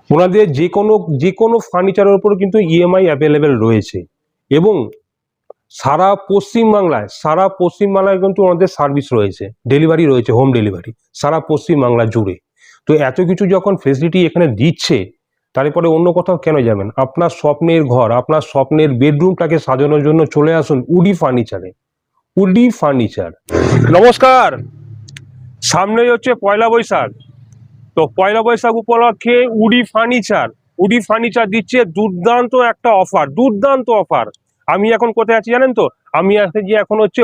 ওনাদের যে কোনো ফার্নিচারের উপর কিন্তু ইএমআই অ্যাভেলেবেল রয়েছে এবং সারা পশ্চিমবাংলায় কিন্তু ওনাদের সার্ভিস রয়েছে, ডেলিভারি রয়েছে, হোম ডেলিভারি সারা পশ্চিমবাংলা জুড়ে। তো এত কিছু যখন ফেসিলিটি এখানে দিচ্ছে, তারপরে অন্য কোথাও কেন যাবেন? আপনার স্বপ্নের ঘর, আপনার স্বপ্নের বেডরুমটাকে সাজানোর জন্য চলে আসুন উডি ফার্নিচারে। Woody furniture. নমস্কার, সামনেই হচ্ছে পয়লা বৈশাখ। তো পয়লা বৈশাখ উপলক্ষে উডি ফার্নিচার দিচ্ছে দুর্দান্ত একটা অফার। আমি এখন কোথায় আছি জানেন তো? আমি আছি যে এখন হচ্ছে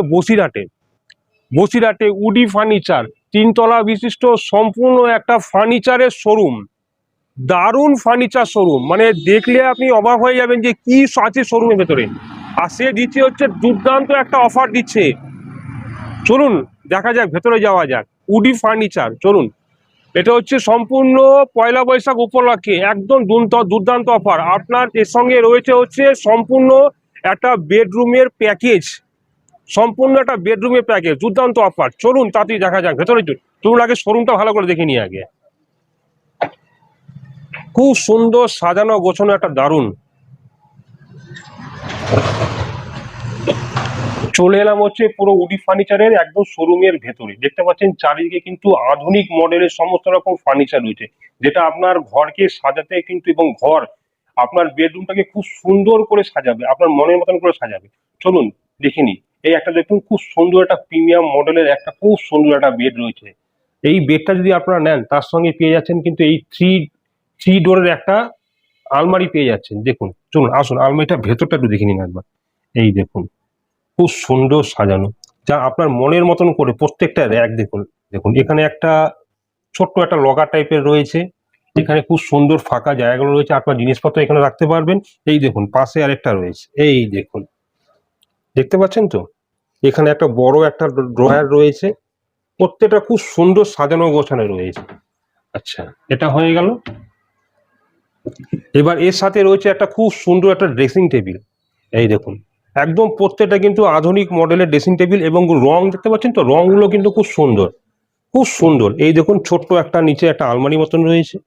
বসিরহাটে উডি ফার্নিচার, 3 তলা বিশিষ্ট সম্পূর্ণ একটা ফার্নিচারের শোরুম। দারুণ ফার্নিচার শোরুম, মানে দেখলে আপনি অবাক হয়ে যাবেন যে কি আছে শোরুমের ভেতরে। আর সে দিচ্ছে হচ্ছে দুর্দান্ত একটা অফার দিচ্ছে। চলুন দেখা যাক, ভেতরে যাওয়া যাক। উডি ফার্নিচার, চলুন। এটা হচ্ছে সম্পূর্ণ পয়লা বৈশাখ উপলক্ষে একদম দুর্দান্ত অফার। আপনার এর সঙ্গে রয়েছে হচ্ছে সম্পূর্ণ একটা বেডরুমের প্যাকেজ, দুর্দান্ত অফার। চলুন তাড়াতাড়ি দেখা যাক ভেতরে। চলুন আগে শোরুমটা ভালো করে দেখে নিই আগে। খুব সুন্দর সাজানো গোছানো একটা দারুণ। চলে এলাম হচ্ছে পুরো উডি ফার্নিচারের একদম শোরুমের ভেতরে। দেখতে পাচ্ছেন চারিদিকে কিন্তু আধুনিক মডেলের সমস্ত রকম ফার্নিচার রয়েছে, যেটা আপনার ঘরকে সাজাতে কিন্তু এবং আপনার বেডরুমটাকে খুব সুন্দর করে সাজাবে, আপনার মনের মতন করে সাজাবে। চলুন দেখিনি। এই একটা দেখুন, খুব সুন্দর একটা প্রিমিয়াম মডেলের একটা খুব সুন্দর একটা বেড রয়েছে। এই বেডটা যদি আপনারা নেন, তার সঙ্গে পেয়ে যাচ্ছেন কিন্তু এই থ্রি ডোরের একটা আলমারি পেয়ে যাচ্ছেন। দেখুন, চলুন আসুন আলমারিটা ভেতরটা একটু দেখে নিন একবার। এই দেখুন, খুব সুন্দর সাজানো, যা আপনার মনের মতন করে। প্রত্যেকটা র্যাক দেখুন, এখানে একটা ছোট্ট একটা লকার টাইপের রয়েছে, এখানে খুব সুন্দর ফাঁকা জায়গাগুলো রয়েছে, আপনার জিনিসপত্র এখানে রাখতে পারবেন। এই দেখুন পাশে আরেকটা রয়েছে, এই দেখুন, দেখতে পাচ্ছেন তো? এখানে একটা বড় একটা ড্রয়ার রয়েছে, প্রত্যেকটা খুব সুন্দর সাজানো গোছানো রয়েছে। আচ্ছা, এটা হয়ে গেল। এবার এর সাথে রয়েছে একটা খুব সুন্দর একটা ড্রেসিং টেবিল। এই দেখুন, একদম প্রত্যেকটা কিন্তু আধুনিক মডেলের ড্রেসিং টেবিল এবং রং দেখতে পাচ্ছেন তো? রংগুলো কিন্তু খুব সুন্দর। এই দেখুন, ছোট্ট একটা নিচে একটা আলমারি মতন রয়েছে,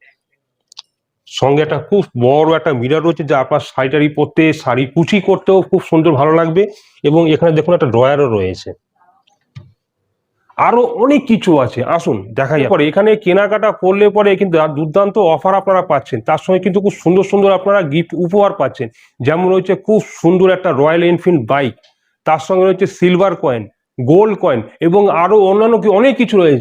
সঙ্গে একটা খুব বড় একটা মিরর রয়েছে, যা আপনার শাড়ি পরতে, শাড়ি কুচি করতেও খুব সুন্দর ভালো লাগবে। এবং এখানে দেখুন একটা ড্রয়ারও রয়েছে। আরো অনেক কিছু আছে, আসুন দেখাই। পরে এখানে কেনাকাটা করলে পরে কিন্তু দুর্দান্ত অফার আপনারা পাচ্ছেন, তার সঙ্গে কিন্তু খুব সুন্দর সুন্দর আপনারা গিফট উপহার পাচ্ছেন। যেমন রয়েছে খুব সুন্দর একটা রয়্যাল এনফিল্ড বাইক, তার সঙ্গে রয়েছে সিলভার কয়েন, গোল্ড কয়েন এবং আরো অন্যান্য অনেক কিছু রয়েছে।